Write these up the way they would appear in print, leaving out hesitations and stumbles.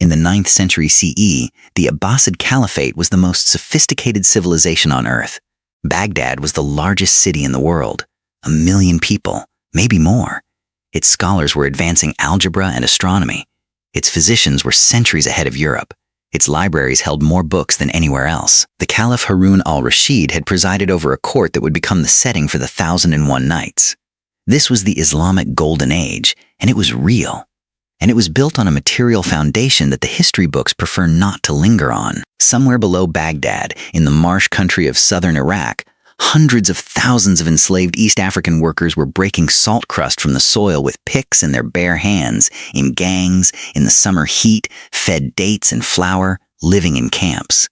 In the 9th century CE, the Abbasid Caliphate was the most sophisticated civilization on earth. Baghdad was the largest city in the world, 1 million people, maybe more. Its scholars were advancing algebra and astronomy. Its physicians were centuries ahead of Europe. Its libraries held more books than anywhere else. The Caliph Harun al-Rashid had presided over a court that would become the setting for the 1001 Nights. This was the Islamic Golden Age, and it was real. And it was built on a material foundation that the history books prefer not to linger on. Somewhere below Baghdad, in the marsh country of southern Iraq, hundreds of thousands of enslaved East African workers were breaking salt crust from the soil with picks in their bare hands, in gangs, in the summer heat, fed dates and flour, living in camps.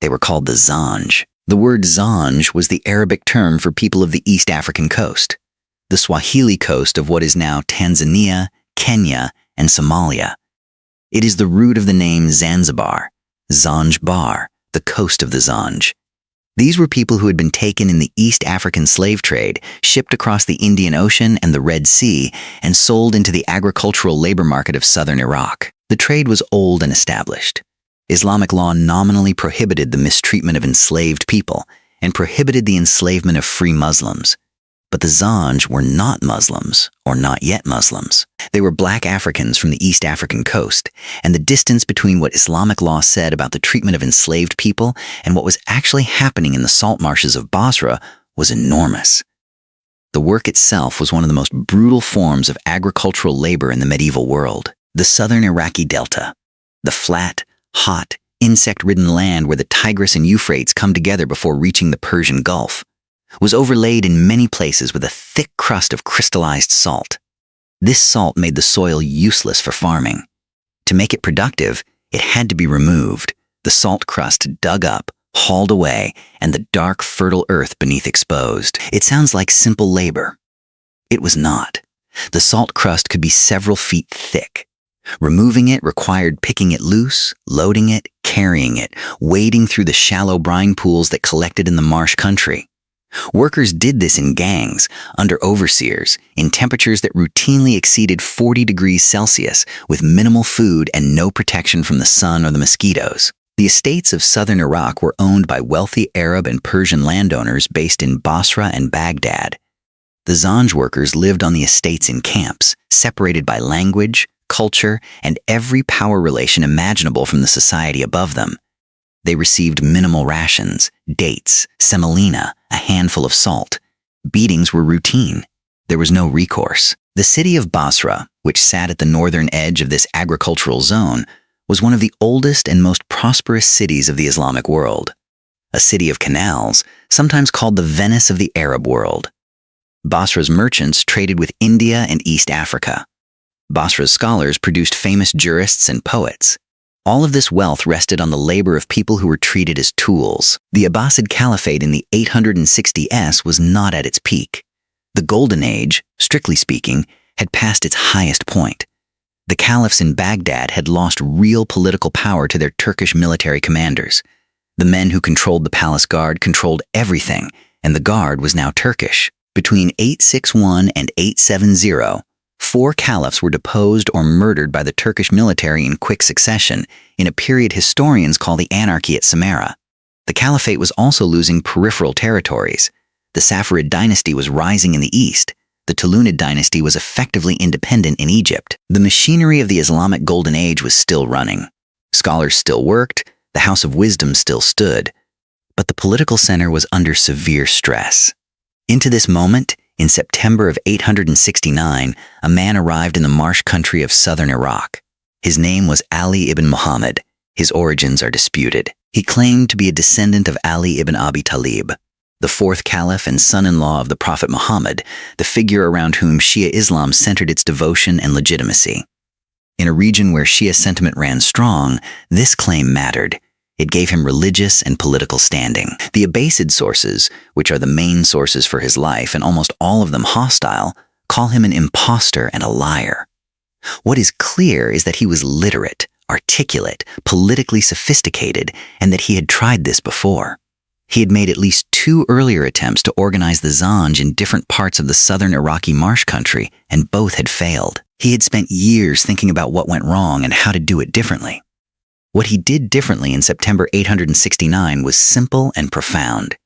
They were called the Zanj. The word Zanj was the Arabic term for people of the East African coast, the Swahili coast of what is now Tanzania, Kenya, and Somalia. It is the root of the name Zanzibar, Zanjbar, the coast of the Zanj. These were people who had been taken in the East African slave trade, shipped across the Indian Ocean and the Red Sea, and sold into the agricultural labor market of southern Iraq. The trade was old and established. Islamic law nominally prohibited the mistreatment of enslaved people and prohibited the enslavement of free Muslims. But the Zanj were not Muslims, or not yet Muslims. They were black Africans from the East African coast, and the distance between what Islamic law said about the treatment of enslaved people and what was actually happening in the salt marshes of Basra was enormous. The work itself was one of the most brutal forms of agricultural labor in the medieval world. The southern Iraqi delta, the flat, hot, insect-ridden land where the Tigris and Euphrates come together before reaching the Persian Gulf, was overlaid in many places with a thick crust of crystallized salt. This salt made the soil useless for farming. To make it productive, it had to be removed, the salt crust dug up, hauled away, and the dark, fertile earth beneath exposed. It sounds like simple labor. It was not. The salt crust could be several feet thick. Removing it required picking it loose, loading it, carrying it, wading through the shallow brine pools that collected in the marsh country. Workers did this in gangs, under overseers, in temperatures that routinely exceeded 40 degrees Celsius, with minimal food and no protection from the sun or the mosquitoes. The estates of southern Iraq were owned by wealthy Arab and Persian landowners based in Basra and Baghdad. The Zanj workers lived on the estates in camps, separated by language, culture, and every power relation imaginable from the society above them. They received minimal rations, dates, semolina, a handful of salt. Beatings were routine. There was no recourse. The city of Basra, which sat at the northern edge of this agricultural zone, was one of the oldest and most prosperous cities of the Islamic world. A city of canals, sometimes called the Venice of the Arab world. Basra's merchants traded with India and East Africa. Basra's scholars produced famous jurists and poets. All of this wealth rested on the labor of people who were treated as tools. The Abbasid Caliphate in the 860s was not at its peak. The Golden Age, strictly speaking, had passed its highest point. The caliphs in Baghdad had lost real political power to their Turkish military commanders. The men who controlled the palace guard controlled everything, and the guard was now Turkish. Between 861 and 870, 4 caliphs were deposed or murdered by the Turkish military in quick succession, in a period historians call the Anarchy at Samarra. The caliphate was also losing peripheral territories. The Safarid dynasty was rising in the east. The Tulunid dynasty was effectively independent in Egypt. The machinery of the Islamic Golden Age was still running. Scholars still worked, the House of Wisdom still stood. But the political center was under severe stress. Into this moment, in September of 869, a man arrived in the marsh country of southern Iraq. His name was Ali ibn Muhammad. His origins are disputed. He claimed to be a descendant of Ali ibn Abi Talib, the 4th caliph and son-in-law of the Prophet Muhammad, the figure around whom Shia Islam centered its devotion and legitimacy. In a region where Shia sentiment ran strong, this claim mattered. It gave him religious and political standing. The Abbasid sources, which are the main sources for his life and almost all of them hostile, call him an impostor and a liar. What is clear is that he was literate, articulate, politically sophisticated, and that he had tried this before. He had made at least 2 earlier attempts to organize the Zanj in different parts of the southern Iraqi marsh country, and both had failed. He had spent years thinking about what went wrong and how to do it differently. What he did differently in September 869 was simple and profound.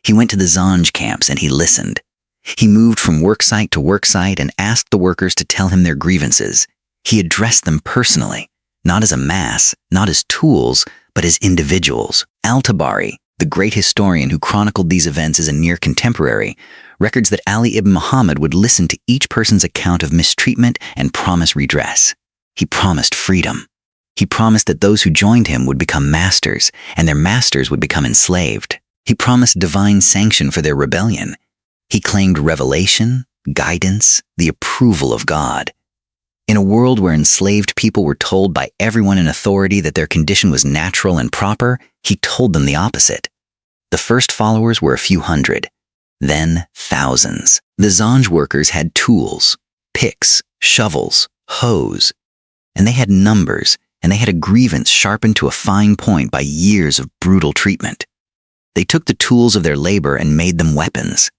He went to the Zanj camps and he listened. He moved from worksite to worksite and asked the workers to tell him their grievances. He addressed them personally, not as a mass, not as tools, but as individuals. Al-Tabari, the great historian who chronicled these events as a near contemporary, records that Ali ibn Muhammad would listen to each person's account of mistreatment and promise redress. He promised freedom. He promised that those who joined him would become masters, and their masters would become enslaved. He promised divine sanction for their rebellion. He claimed revelation, guidance, the approval of God. In a world where enslaved people were told by everyone in authority that their condition was natural and proper, he told them the opposite. The first followers were a few hundred, then thousands. The Zanj workers had tools, picks, shovels, hoes, and they had numbers, and they had a grievance sharpened to a fine point by years of brutal treatment. They took the tools of their labor and made them weapons.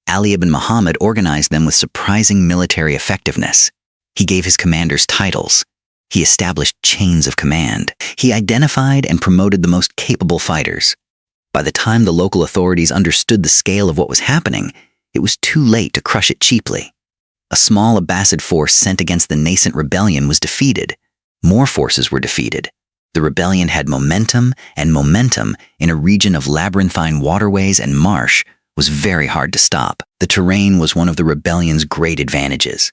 Ali ibn Muhammad organized them with surprising military effectiveness. He gave his commanders titles. He established chains of command. He identified and promoted the most capable fighters. By the time the local authorities understood the scale of what was happening, it was too late to crush it cheaply. A small Abbasid force sent against the nascent rebellion was defeated. More forces were defeated. The rebellion had momentum, and momentum in a region of labyrinthine waterways and marsh was very hard to stop. The terrain was one of the rebellion's great advantages.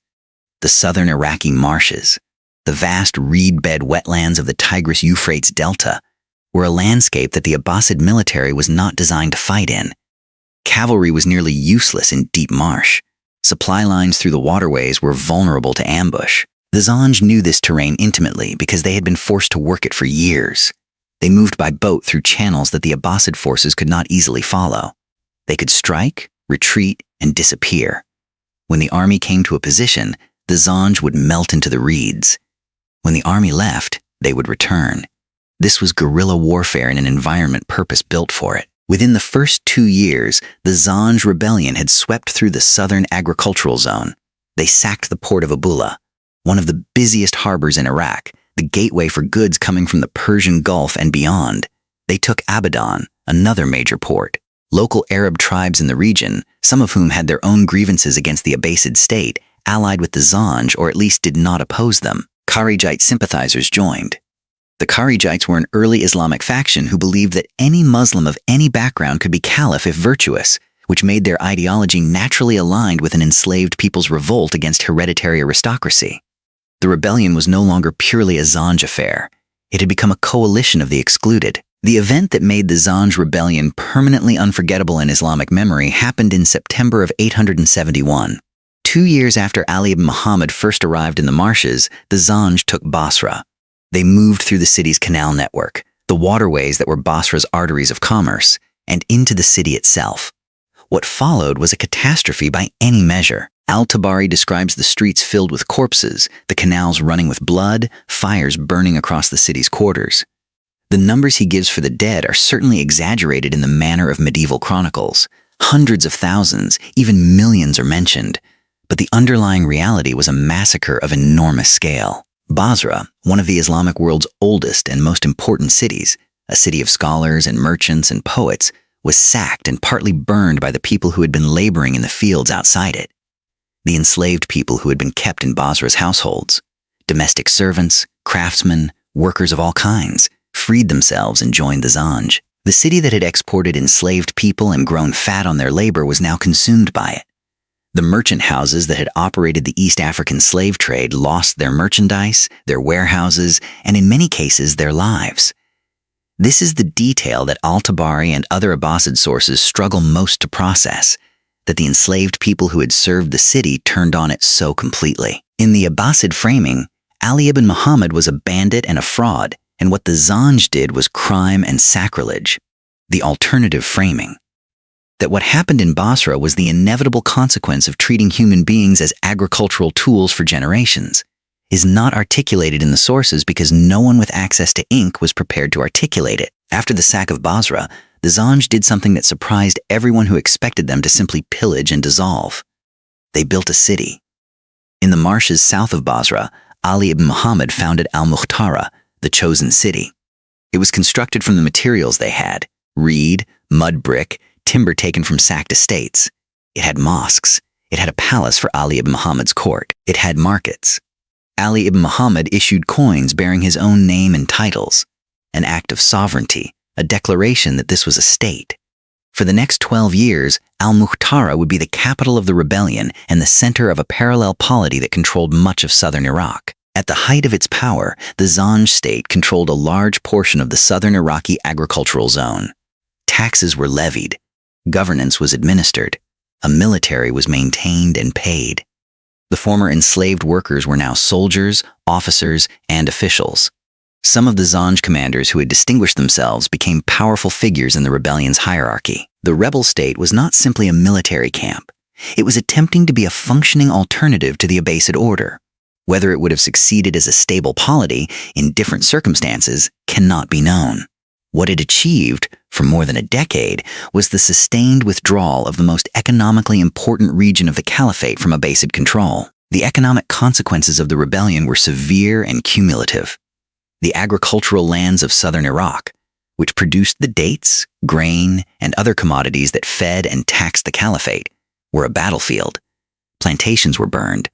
The southern Iraqi marshes, the vast reed-bed wetlands of the Tigris-Euphrates Delta, were a landscape that the Abbasid military was not designed to fight in. Cavalry was nearly useless in deep marsh. Supply lines through the waterways were vulnerable to ambush. The Zanj knew this terrain intimately because they had been forced to work it for years. They moved by boat through channels that the Abbasid forces could not easily follow. They could strike, retreat, and disappear. When the army came to a position, the Zanj would melt into the reeds. When the army left, they would return. This was guerrilla warfare in an environment purpose-built for it. Within the first 2 years, the Zanj rebellion had swept through the southern agricultural zone. They sacked the port of Abula, one of the busiest harbors in Iraq, the gateway for goods coming from the Persian Gulf and beyond. They took Abadan, another major port. Local Arab tribes in the region, some of whom had their own grievances against the Abbasid state, allied with the Zanj or at least did not oppose them. Kharijite sympathizers joined. The Kharijites were an early Islamic faction who believed that any Muslim of any background could be caliph if virtuous, which made their ideology naturally aligned with an enslaved people's revolt against hereditary aristocracy. The rebellion was no longer purely a Zanj affair. It had become a coalition of the excluded. The event that made the Zanj rebellion permanently unforgettable in Islamic memory happened in September of 871. 2 years after Ali ibn Muhammad first arrived in the marshes, the Zanj took Basra. They moved through the city's canal network, the waterways that were Basra's arteries of commerce, and into the city itself. What followed was a catastrophe by any measure. Al-Tabari describes the streets filled with corpses, the canals running with blood, fires burning across the city's quarters. The numbers he gives for the dead are certainly exaggerated in the manner of medieval chronicles. Hundreds of thousands, even millions are mentioned. But the underlying reality was a massacre of enormous scale. Basra, one of the Islamic world's oldest and most important cities, a city of scholars and merchants and poets, was sacked and partly burned by the people who had been laboring in the fields outside it. The enslaved people who had been kept in Basra's households, domestic servants, craftsmen, workers of all kinds, freed themselves and joined the Zanj. The city that had exported enslaved people and grown fat on their labor was now consumed by it. The merchant houses that had operated the East African slave trade lost their merchandise, their warehouses, and in many cases their lives. This is the detail that Al-Tabari and other Abbasid sources struggle most to process, that the enslaved people who had served the city turned on it so completely. In the Abbasid framing, Ali ibn Muhammad was a bandit and a fraud, and what the Zanj did was crime and sacrilege. The alternative framing, that what happened in Basra was the inevitable consequence of treating human beings as agricultural tools for generations, is not articulated in the sources because no one with access to ink was prepared to articulate it. After the sack of Basra, the Zanj did something that surprised everyone who expected them to simply pillage and dissolve. They built a city. In the marshes south of Basra, Ali ibn Muhammad founded al-Mukhtara, the chosen city. It was constructed from the materials they had: reed, mud brick, timber taken from sacked estates. It had mosques. It had a palace for Ali ibn Muhammad's court. It had markets. Ali ibn Muhammad issued coins bearing his own name and titles, an act of sovereignty, a declaration that this was a state. For the next 12 years, al-Mukhtara would be the capital of the rebellion and the center of a parallel polity that controlled much of southern Iraq. At the height of its power, the Zanj state controlled a large portion of the southern Iraqi agricultural zone. Taxes were levied. Governance was administered. A military was maintained and paid. The former enslaved workers were now soldiers, officers, and officials. Some of the Zanj commanders who had distinguished themselves became powerful figures in the rebellion's hierarchy. The rebel state was not simply a military camp. It was attempting to be a functioning alternative to the Abbasid order. Whether it would have succeeded as a stable polity in different circumstances cannot be known. What it achieved, for more than a decade, was the sustained withdrawal of the most economically important region of the Caliphate from Abbasid control. The economic consequences of the rebellion were severe and cumulative. The agricultural lands of southern Iraq, which produced the dates, grain, and other commodities that fed and taxed the Caliphate, were a battlefield. Plantations were burned.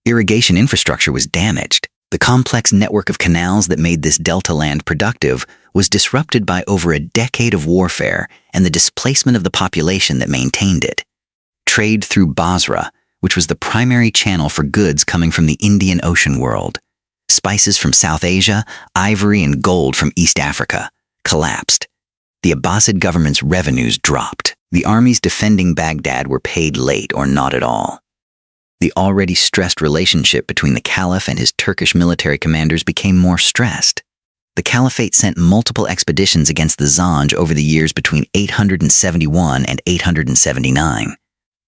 Irrigation infrastructure was damaged. The complex network of canals that made this delta land productive was disrupted by over a decade of warfare and the displacement of the population that maintained it. Trade through Basra, which was the primary channel for goods coming from the Indian Ocean world, spices from South Asia, ivory and gold from East Africa, collapsed. The Abbasid government's revenues dropped. The armies defending Baghdad were paid late or not at all. The already stressed relationship between the Caliph and his Turkish military commanders became more stressed. The Caliphate sent multiple expeditions against the Zanj over the years between 871 and 879.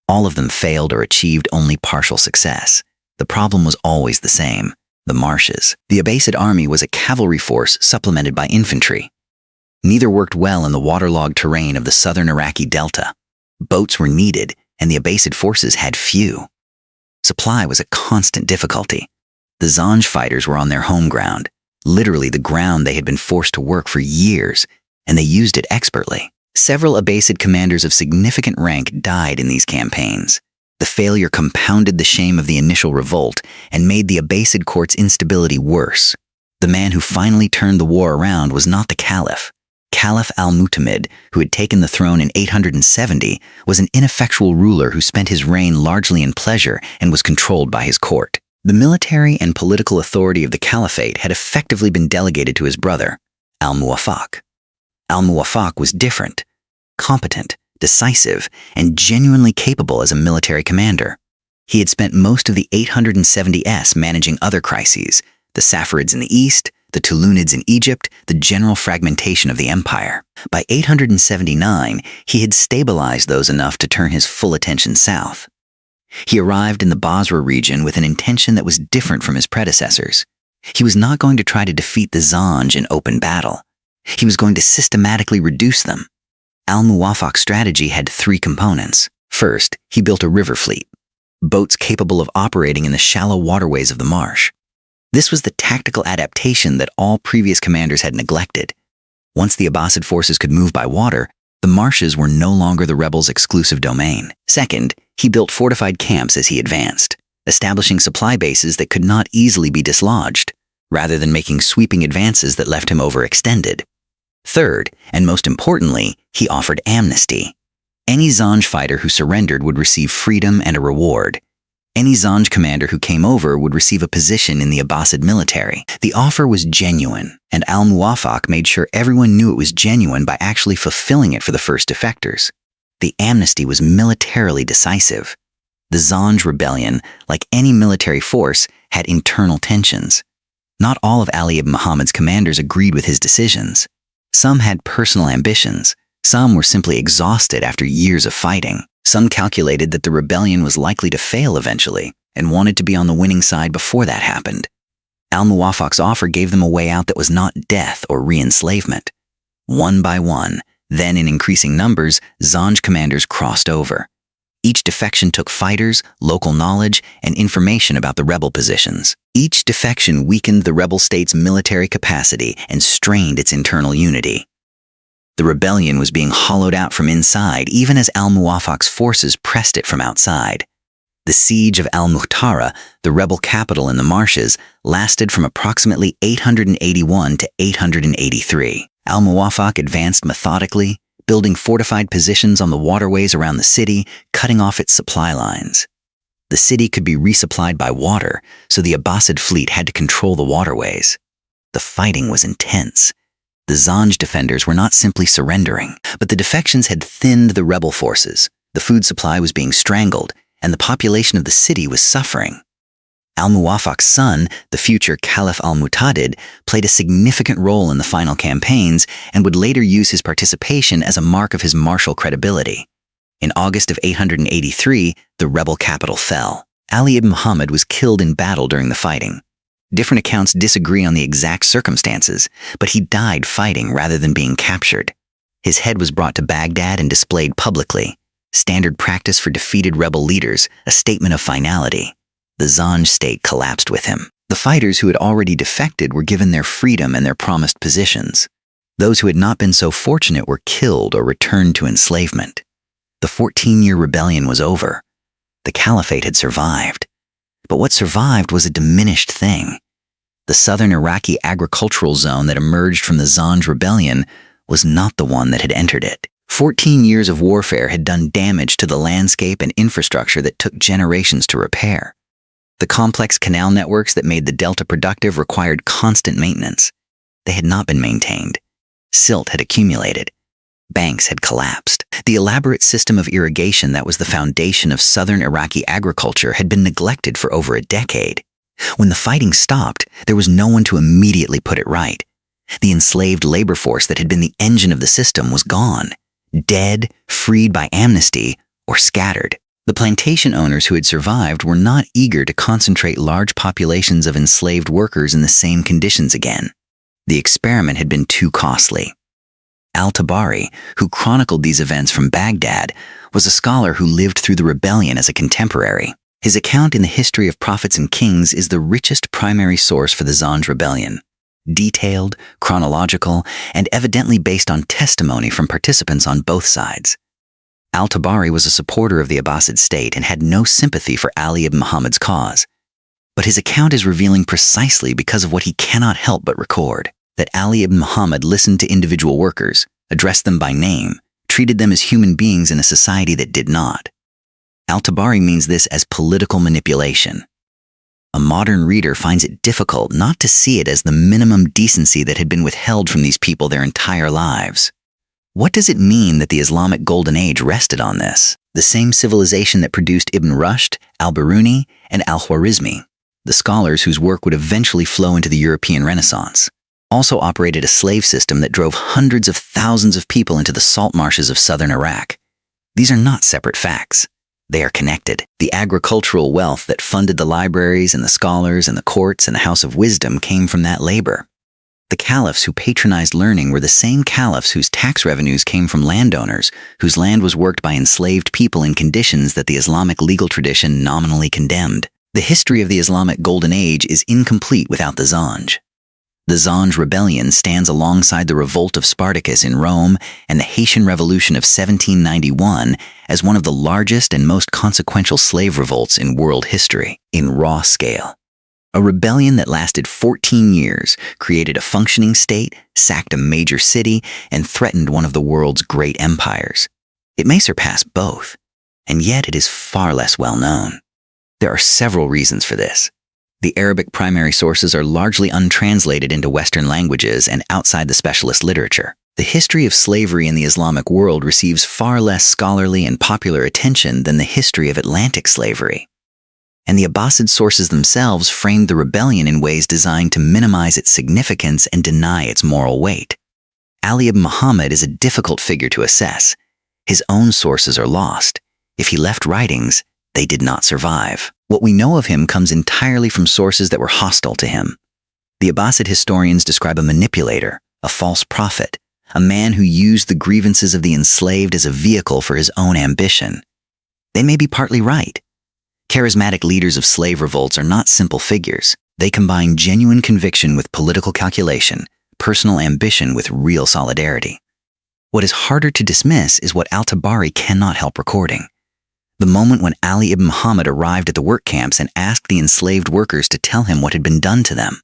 All of them failed or achieved only partial success. The problem was always the same: the marshes. The Abbasid army was a cavalry force supplemented by infantry. Neither worked well in the waterlogged terrain of the southern Iraqi delta. Boats were needed, and the Abbasid forces had few. Supply was a constant difficulty. The Zanj fighters were on their home ground, literally the ground they had been forced to work for years, and they used it expertly. Several Abbasid commanders of significant rank died in these campaigns. The failure compounded the shame of the initial revolt and made the Abbasid court's instability worse. The man who finally turned the war around was not the Caliph. Caliph al-Mu'tamid, who had taken the throne in 870, was an ineffectual ruler who spent his reign largely in pleasure and was controlled by his court. The military and political authority of the Caliphate had effectively been delegated to his brother, al-Muwaffaq. Al-Muwaffaq was different, competent, decisive, and genuinely capable as a military commander. He had spent most of the 870s managing other crises: the Saffarids in the east, the Tulunids in Egypt, the general fragmentation of the empire. By 879, he had stabilized those enough to turn his full attention south. He arrived in the Basra region with an intention that was different from his predecessors. He was not going to try to defeat the Zanj in open battle. He was going to systematically reduce them. Al-Muwaffaq's strategy had three components. First, he built a river fleet, boats capable of operating in the shallow waterways of the marsh. This was the tactical adaptation that all previous commanders had neglected. Once the Abbasid forces could move by water, the marshes were no longer the rebels' exclusive domain. Second, he built fortified camps as he advanced, establishing supply bases that could not easily be dislodged, rather than making sweeping advances that left him overextended. Third, and most importantly, he offered amnesty. Any Zanj fighter who surrendered would receive freedom and a reward. Any Zanj commander who came over would receive a position in the Abbasid military. The offer was genuine, and al-Muwaffaq made sure everyone knew it was genuine by actually fulfilling it for the first defectors. The amnesty was militarily decisive. The Zanj rebellion, like any military force, had internal tensions. Not all of Ali ibn Muhammad's commanders agreed with his decisions. Some had personal ambitions. Some were simply exhausted after years of fighting. Some calculated that the rebellion was likely to fail eventually and wanted to be on the winning side before that happened. Al-Muwaffaq's offer gave them a way out that was not death or re-enslavement. One by one, Then, in increasing numbers, Zanj commanders crossed over. Each defection took fighters, local knowledge, and information about the rebel positions. Each defection weakened the rebel state's military capacity and strained its internal unity. The rebellion was being hollowed out from inside even as al-Muwaffaq's forces pressed it from outside. The siege of al-Muhtara, the rebel capital in the marshes, lasted from approximately 881 to 883. Al-Muwaffaq advanced methodically, building fortified positions on the waterways around the city, cutting off its supply lines. The city could be resupplied by water, so the Abbasid fleet had to control the waterways. The fighting was intense. The Zanj defenders were not simply surrendering, but the defections had thinned the rebel forces. The food supply was being strangled, and the population of the city was suffering. Al-Muwaffaq's son, the future Caliph al-Mu'tadid, played a significant role in the final campaigns and would later use his participation as a mark of his martial credibility. In August of 883, the rebel capital fell. Ali ibn Muhammad was killed in battle during the fighting. Different accounts disagree on the exact circumstances, but he died fighting rather than being captured. His head was brought to Baghdad and displayed publicly. Standard practice for defeated rebel leaders, a statement of finality. The Zanj state collapsed with him. The fighters who had already defected were given their freedom and their promised positions. Those who had not been so fortunate were killed or returned to enslavement. The 14-year rebellion was over. The caliphate had survived. But what survived was a diminished thing. The southern Iraqi agricultural zone that emerged from the Zanj rebellion was not the one that had entered it. 14 years of warfare had done damage to the landscape and infrastructure that took generations to repair. The complex canal networks that made the delta productive required constant maintenance. They had not been maintained. Silt had accumulated. Banks had collapsed. The elaborate system of irrigation that was the foundation of southern Iraqi agriculture had been neglected for over a decade. When the fighting stopped, there was no one to immediately put it right. The enslaved labor force that had been the engine of the system was gone, dead, freed by amnesty, or scattered. The plantation owners who had survived were not eager to concentrate large populations of enslaved workers in the same conditions again. The experiment had been too costly. Al-Tabari, who chronicled these events from Baghdad, was a scholar who lived through the rebellion as a contemporary. His account in the History of Prophets and Kings is the richest primary source for the Zanj rebellion. Detailed, chronological, and evidently based on testimony from participants on both sides. Al-Tabari was a supporter of the Abbasid state and had no sympathy for Ali ibn Muhammad's cause. But his account is revealing precisely because of what he cannot help but record, that Ali ibn Muhammad listened to individual workers, addressed them by name, treated them as human beings in a society that did not. Al-Tabari means this as political manipulation. A modern reader finds it difficult not to see it as the minimum decency that had been withheld from these people their entire lives. What does it mean that the Islamic Golden Age rested on this? The same civilization that produced Ibn Rushd, al-Biruni, and al-Khwarizmi, the scholars whose work would eventually flow into the European Renaissance, also operated a slave system that drove hundreds of thousands of people into the salt marshes of southern Iraq. These are not separate facts. They are connected. The agricultural wealth that funded the libraries and the scholars and the courts and the House of Wisdom came from that labor. The caliphs who patronized learning were the same caliphs whose tax revenues came from landowners, whose land was worked by enslaved people in conditions that the Islamic legal tradition nominally condemned. The history of the Islamic Golden Age is incomplete without the Zanj. The Zanj rebellion stands alongside the revolt of Spartacus in Rome and the Haitian Revolution of 1791 as one of the largest and most consequential slave revolts in world history, in raw scale. A rebellion that lasted 14 years, created a functioning state, sacked a major city, and threatened one of the world's great empires. It may surpass both, and yet it is far less well known. There are several reasons for this. The Arabic primary sources are largely untranslated into Western languages and outside the specialist literature. The history of slavery in the Islamic world receives far less scholarly and popular attention than the history of Atlantic slavery. And the Abbasid sources themselves framed the rebellion in ways designed to minimize its significance and deny its moral weight. Ali ibn Muhammad is a difficult figure to assess. His own sources are lost. If he left writings, they did not survive. What we know of him comes entirely from sources that were hostile to him. The Abbasid historians describe a manipulator, a false prophet, a man who used the grievances of the enslaved as a vehicle for his own ambition. They may be partly right. Charismatic leaders of slave revolts are not simple figures. They combine genuine conviction with political calculation, personal ambition with real solidarity. What is harder to dismiss is what Al-Tabari cannot help recording. The moment when Ali ibn Muhammad arrived at the work camps and asked the enslaved workers to tell him what had been done to them.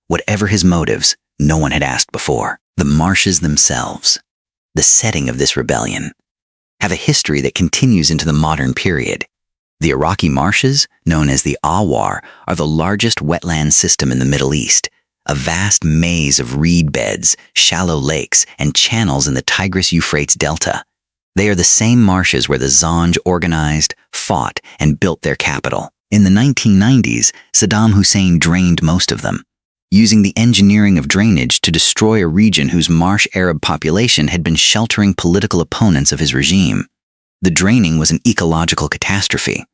Whatever his motives, no one had asked before. The marshes themselves, the setting of this rebellion, have a history that continues into the modern period. The Iraqi marshes, known as the Awar, are the largest wetland system in the Middle East, a vast maze of reed beds, shallow lakes, and channels in the Tigris-Euphrates delta. They are the same marshes where the Zanj organized, fought, and built their capital. In the 1990s, Saddam Hussein drained most of them, using the engineering of drainage to destroy a region whose marsh Arab population had been sheltering political opponents of his regime. The draining was an ecological catastrophe.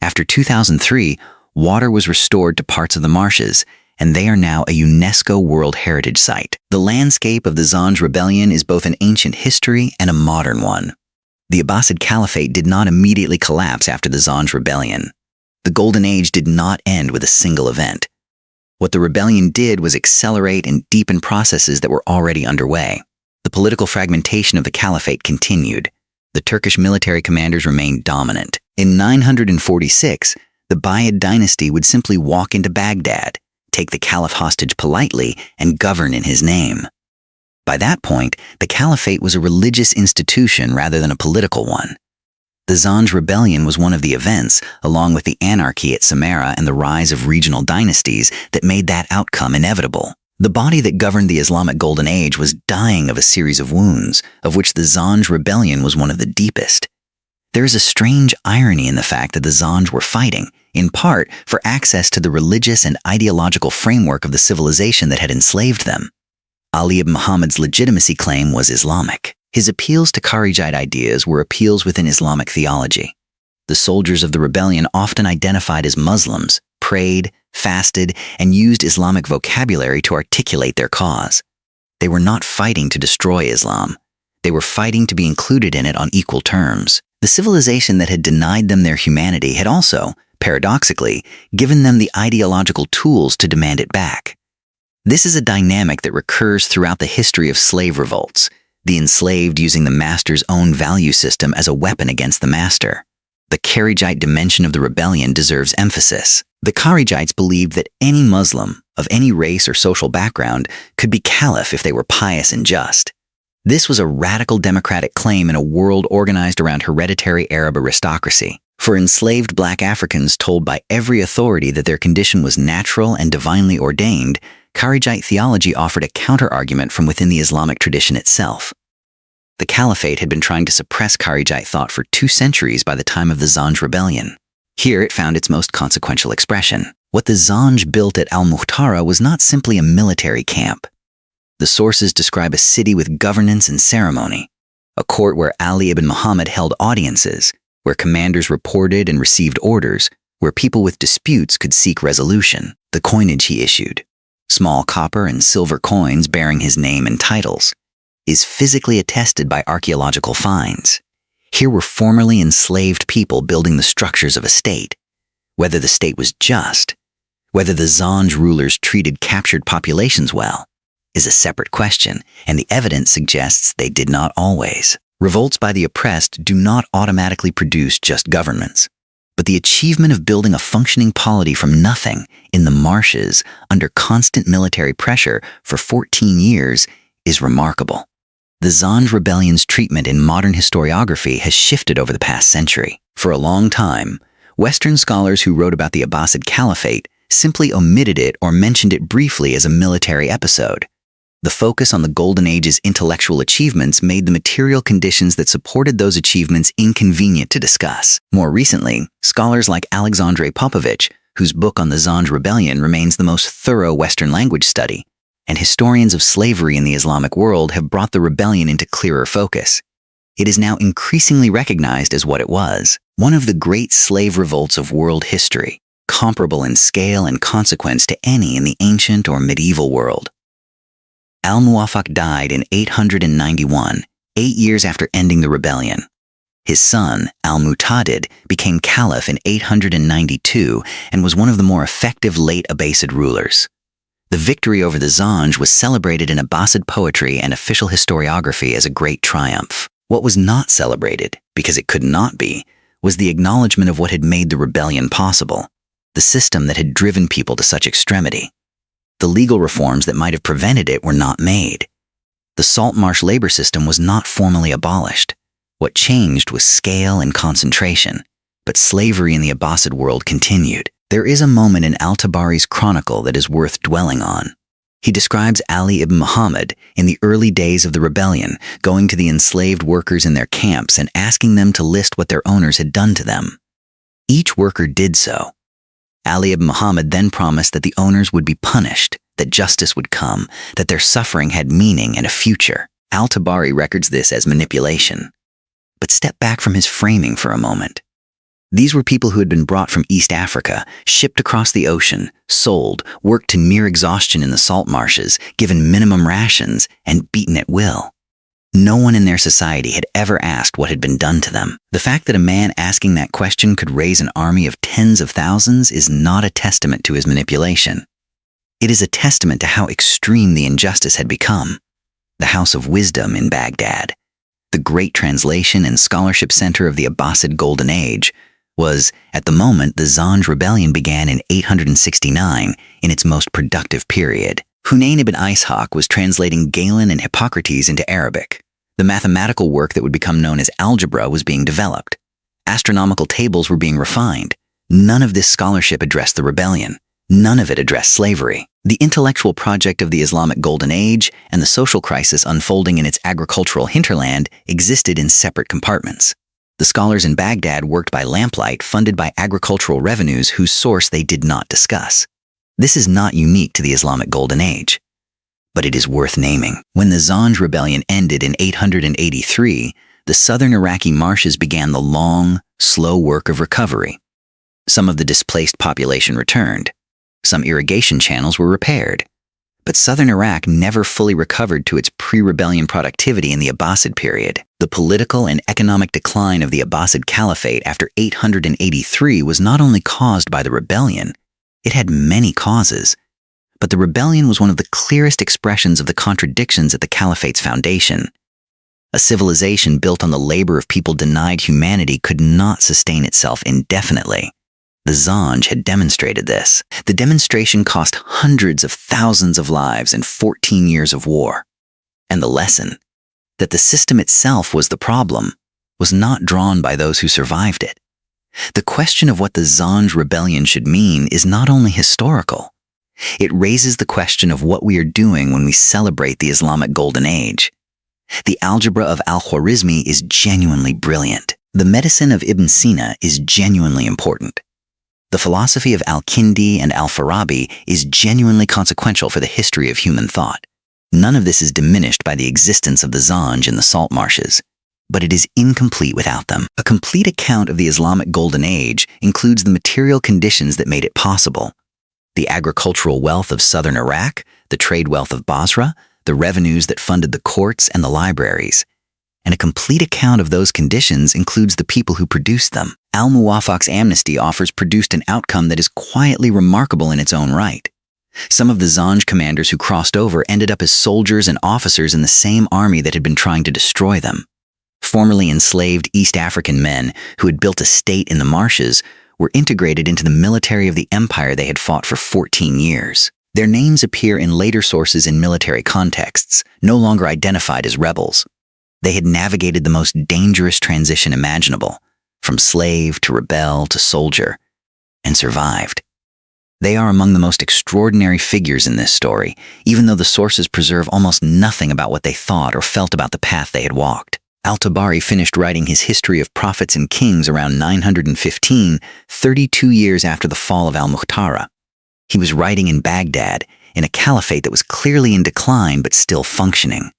After 2003, water was restored to parts of the marshes, and they are now a UNESCO World Heritage Site. The landscape of the Zanj rebellion is both an ancient history and a modern one. The Abbasid Caliphate did not immediately collapse after the Zanj rebellion. The Golden Age did not end with a single event. What the rebellion did was accelerate and deepen processes that were already underway. The political fragmentation of the caliphate continued. The Turkish military commanders remained dominant. In 946, the Umayyad dynasty would simply walk into Baghdad, take the caliph hostage politely, and govern in his name. By that point, the caliphate was a religious institution rather than a political one. The Zanj rebellion was one of the events, along with the anarchy at Samarra and the rise of regional dynasties, that made that outcome inevitable. The body that governed the Islamic Golden Age was dying of a series of wounds, of which the Zanj rebellion was one of the deepest. There is a strange irony in the fact that the Zanj were fighting, in part, for access to the religious and ideological framework of the civilization that had enslaved them. Ali ibn Muhammad's legitimacy claim was Islamic. His appeals to Kharijite ideas were appeals within Islamic theology. The soldiers of the rebellion often identified as Muslims, prayed, fasted, and used Islamic vocabulary to articulate their cause. They were not fighting to destroy Islam. They were fighting to be included in it on equal terms. The civilization that had denied them their humanity had also, paradoxically, given them the ideological tools to demand it back. This is a dynamic that recurs throughout the history of slave revolts, the enslaved using the master's own value system as a weapon against the master. The Kharijite dimension of the rebellion deserves emphasis. The Kharijites believed that any Muslim, of any race or social background, could be caliph if they were pious and just. This was a radical democratic claim in a world organized around hereditary Arab aristocracy. For enslaved black Africans told by every authority that their condition was natural and divinely ordained, Kharijite theology offered a counter-argument from within the Islamic tradition itself. The Caliphate had been trying to suppress Kharijite thought for 2 centuries by the time of the Zanj rebellion. Here it found its most consequential expression. What the Zanj built at al-Muhtara was not simply a military camp. The sources describe a city with governance and ceremony, a court where Ali ibn Muhammad held audiences, where commanders reported and received orders, where people with disputes could seek resolution. The coinage he issued, small copper and silver coins bearing his name and titles, is physically attested by archaeological finds. Here were formerly enslaved people building the structures of a state. Whether the state was just, whether the Zanj rulers treated captured populations well, is a separate question, and the evidence suggests they did not always. Revolts by the oppressed do not automatically produce just governments. But the achievement of building a functioning polity from nothing in the marshes under constant military pressure for 14 years is remarkable. The Zanj rebellion's treatment in modern historiography has shifted over the past century. For a long time, Western scholars who wrote about the Abbasid Caliphate simply omitted it or mentioned it briefly as a military episode. The focus on the Golden Age's intellectual achievements made the material conditions that supported those achievements inconvenient to discuss. More recently, scholars like Alexandre Popovich, whose book on the Zanj rebellion remains the most thorough Western language study, and historians of slavery in the Islamic world have brought the rebellion into clearer focus. It is now increasingly recognized as what it was, one of the great slave revolts of world history, comparable in scale and consequence to any in the ancient or medieval world. Al-Muwaffaq died in 891, 8 years after ending the rebellion. His son, Al-Mu'tadid, became caliph in 892 and was one of the more effective late Abbasid rulers. The victory over the Zanj was celebrated in Abbasid poetry and official historiography as a great triumph. What was not celebrated, because it could not be, was the acknowledgement of what had made the rebellion possible, the system that had driven people to such extremity. The legal reforms that might have prevented it were not made. The salt marsh labor system was not formally abolished. What changed was scale and concentration, but slavery in the Abbasid world continued. There is a moment in Al-Tabari's chronicle that is worth dwelling on. He describes Ali ibn Muhammad in the early days of the rebellion, going to the enslaved workers in their camps and asking them to list what their owners had done to them. Each worker did so. Ali ibn Muhammad then promised that the owners would be punished, that justice would come, that their suffering had meaning and a future. Al-Tabari records this as manipulation. But step back from his framing for a moment. These were people who had been brought from East Africa, shipped across the ocean, sold, worked to near exhaustion in the salt marshes, given minimum rations, and beaten at will. No one in their society had ever asked what had been done to them. The fact that a man asking that question could raise an army of tens of thousands is not a testament to his manipulation. It is a testament to how extreme the injustice had become. The House of Wisdom in Baghdad, the great translation and scholarship center of the Abbasid Golden Age, was, at the moment the Zanj rebellion began in 869, in its most productive period. Hunayn ibn Ishaq was translating Galen and Hippocrates into Arabic. The mathematical work that would become known as algebra was being developed. Astronomical tables were being refined. None of this scholarship addressed the rebellion. None of it addressed slavery. The intellectual project of the Islamic Golden Age and the social crisis unfolding in its agricultural hinterland existed in separate compartments. The scholars in Baghdad worked by lamplight, funded by agricultural revenues whose source they did not discuss. This is not unique to the Islamic Golden Age, but it is worth naming. When the Zanj rebellion ended in 883, the southern Iraqi marshes began the long, slow work of recovery. Some of the displaced population returned. Some irrigation channels were repaired. But southern Iraq never fully recovered to its pre-rebellion productivity in the Abbasid period. The political and economic decline of the Abbasid Caliphate after 883 was not only caused by the rebellion, it had many causes. But the rebellion was one of the clearest expressions of the contradictions at the Caliphate's foundation. A civilization built on the labor of people denied humanity could not sustain itself indefinitely. The Zanj had demonstrated this. The demonstration cost hundreds of thousands of lives and 14 years of war. And the lesson, that the system itself was the problem, was not drawn by those who survived it. The question of what the Zanj rebellion should mean is not only historical. It raises the question of what we are doing when we celebrate the Islamic Golden Age. The algebra of Al-Khwarizmi is genuinely brilliant. The medicine of Ibn Sina is genuinely important. The philosophy of Al-Kindi and Al-Farabi is genuinely consequential for the history of human thought. None of this is diminished by the existence of the Zanj in the salt marshes, but it is incomplete without them. A complete account of the Islamic Golden Age includes the material conditions that made it possible: the agricultural wealth of southern Iraq, the trade wealth of Basra, the revenues that funded the courts and the libraries. And a complete account of those conditions includes the people who produced them. Al-Muwaffaq's amnesty offers produced an outcome that is quietly remarkable in its own right. Some of the Zanj commanders who crossed over ended up as soldiers and officers in the same army that had been trying to destroy them. Formerly enslaved East African men who had built a state in the marshes were integrated into the military of the empire they had fought for 14 years. Their names appear in later sources in military contexts, no longer identified as rebels. They had navigated the most dangerous transition imaginable, from slave to rebel to soldier, and survived. They are among the most extraordinary figures in this story, even though the sources preserve almost nothing about what they thought or felt about the path they had walked. Al-Tabari finished writing his history of prophets and kings around 915, 32 years after the fall of al-Mukhtarah. He was writing in Baghdad, in a caliphate that was clearly in decline but still functioning.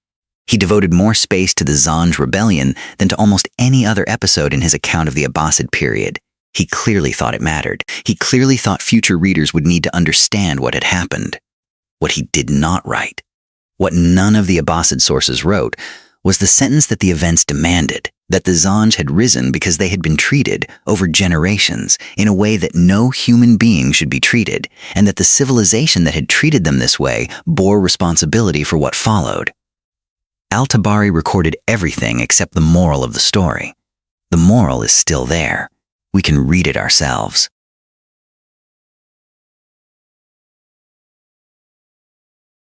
He devoted more space to the Zanj rebellion than to almost any other episode in his account of the Abbasid period. He clearly thought it mattered. He clearly thought future readers would need to understand what had happened. What he did not write What none of the Abbasid sources wrote was the sentence that the events demanded, that the Zanj had risen because they had been treated over generations in a way that no human being should be treated, and that the civilization that had treated them this way bore responsibility for what followed. Al-Tabari recorded everything except the moral of the story. The moral is still there. We can read it ourselves.